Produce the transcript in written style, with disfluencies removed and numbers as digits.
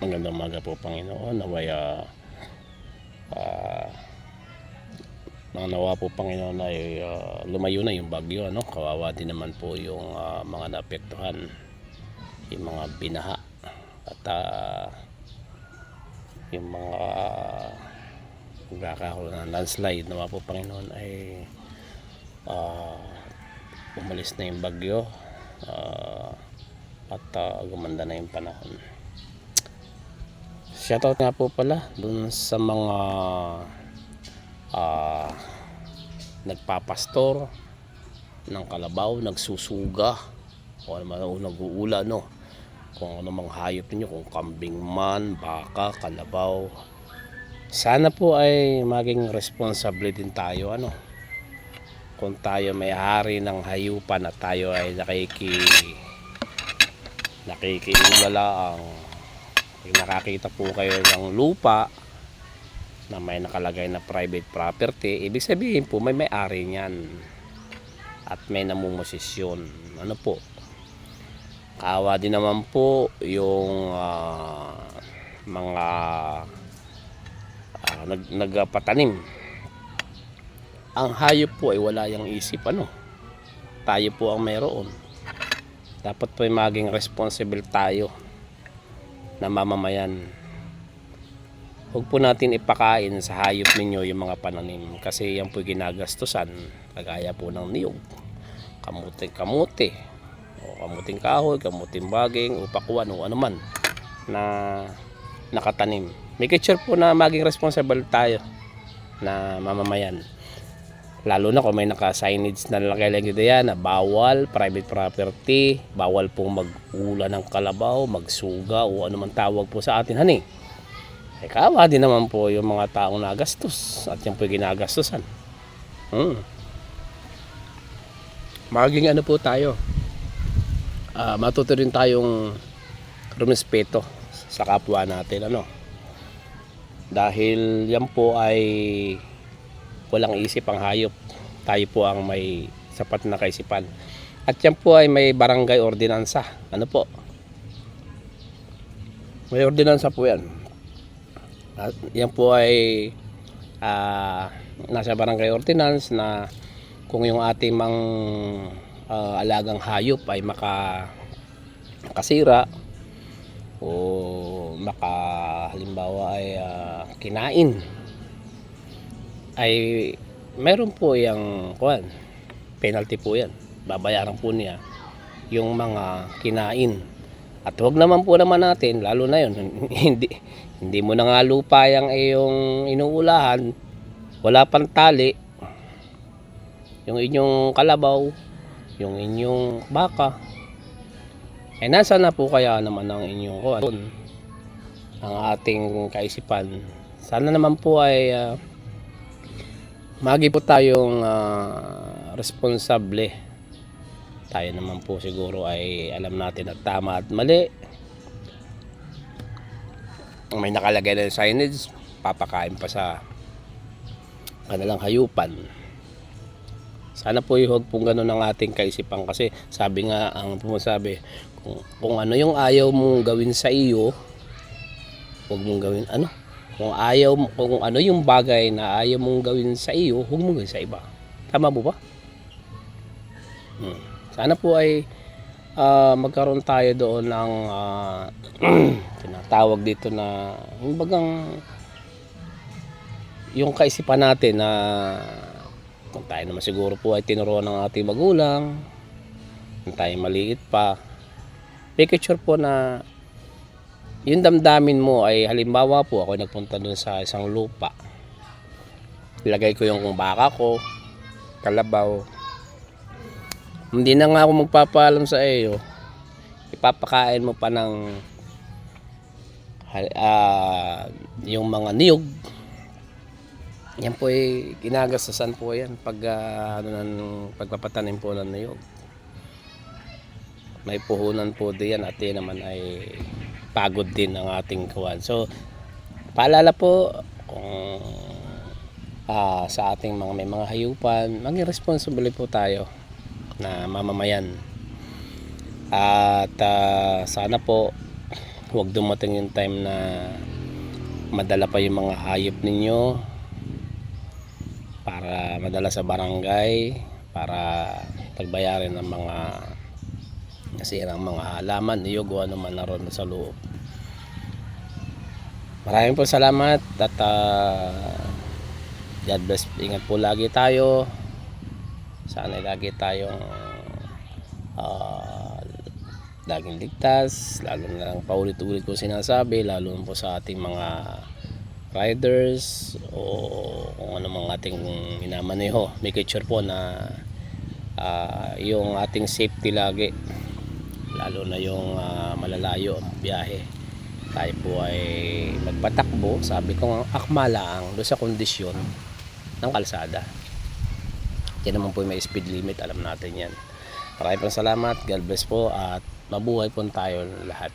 Magandang umaga po, Panginoon. Naway nawa po, Panginoon, ay lumayo na yung bagyo, ano? Kawawa din naman po yung mga naapektuhan, yung mga binaha at yung mga nagkakaroon ng landslide. Nawa po, Panginoon, ay umalis na yung bagyo at gumanda na yung panahon. Shoutout nga po pala dun sa mga nagpapastor ng kalabaw, nagsusuga o nag-uula, no? Kung ano mang hayop niyo, kung kambing man, baka, kalabaw. Sana po ay maging responsable din tayo, ano? Kung tayo may hari ng hayupan at tayo ay nakikiulala ang nakakita po kayo ng lupa na may nakalagay na private property, ibig sabihin po may may-ari niyan at may namumosisyon. Ano po, kawa din naman po yung mga nagpatanim. Ang hayop po ay wala yang isip, ano? Tayo po ang mayroon. Dapat po ay maging responsible tayo na mamamayan. Huwag po natin ipakain sa hayop ninyo yung mga pananim, kasi yan po ginagastusan, kagaya po ng niyog, kamuting kamote, o kamuting kahoy, kamuting baging, o pakuan, o ano man na nakatanim. Make sure po na maging responsible tayo na mamamayan, lalo na kung may naka-signage na nilagay diyan na bawal private property, bawal pong mag-ula ng kalabaw, magsuga o ano man tawag po sa atin, hani. Ay kawa din naman po yung mga taong nagastos at yan po ginagastusan. Maging ano po tayo, matuto rin tayong rumespeto sa kapwa natin, ano, dahil yan po ay walang isip ang hayop. Tayo po ang may sapat na kaisipan. At yan po ay may barangay ordinansa. Ano po? May ordinansa po yan. At yan po ay nasa barangay ordinance na kung yung ating alagang hayop ay makasira o halimbawa ay kinain, ay meron po yung penalty po yan. Babayaran po niya yung mga kinain. At huwag naman po naman natin, lalo na yun, hindi mo na nga lupa yung inuulahan, wala pang tali, yung inyong kalabaw, yung inyong baka, ay nasa na po kaya naman ang inyong ang ating kaisipan. Sana naman po ay magi po tayong responsable. Tayo naman po siguro ay alam natin at tama at mali. May nakalagay na signage, papakain pa sa kanilang hayupan. Sana po huwag pong ganun ang ating kaisipan, kasi sabi nga, ang pumasabi, kung ano yung ayaw mong gawin sa iyo, huwag mong gawin ano. Kung ano yung bagay na ayaw mong gawin sa iyo, huwag mong gawin sa iba. Tama po ba? Sana po ay magkaroon tayo doon ng tinatawag dito na yung kaisipan natin, na kung tayo naman siguro po ay tinuruan ng ating magulang, kung tayo maliit pa, make sure po na yung damdamin mo ay, halimbawa po ako nagpunta dun sa isang lupa, ilagay ko yung baka ko, kalabaw, hindi na nga ako magpapaalam sa iyo, ipapakain mo pa ng yung mga niyog. Yan po ay ginagastasan po yan pag pagpapatanim po ng niyog. May puhunan po diyan at yan naman ay pagod din ang ating kawan. So paalala po, kung sa ating may mga hayupan, maging responsible po tayo na mamamayan. At sana po huwag dumating yung time na madala pa yung mga hayop ninyo para madala sa barangay para pagbayarin ng mga nasirang mga halaman, niyog o ano man naroon sa loob. Maraming po salamat at God bless. Ingat po lagi tayo. Sana lagi tayong laging ligtas, lalo na lang paulit-ulit ko sinasabi, lalo na po sa ating mga riders o kung ano mga ating minamaneho. Make sure po na yung ating safety lagi, lalo na yung malalayo ang biyahe. Tayo po ay magpatakbo, sabi ko ang akmala ang doon sa kondisyon ng kalsada. Yan naman po may speed limit, alam natin yan. Maraming salamat, God bless po at mabuhay po tayo lahat.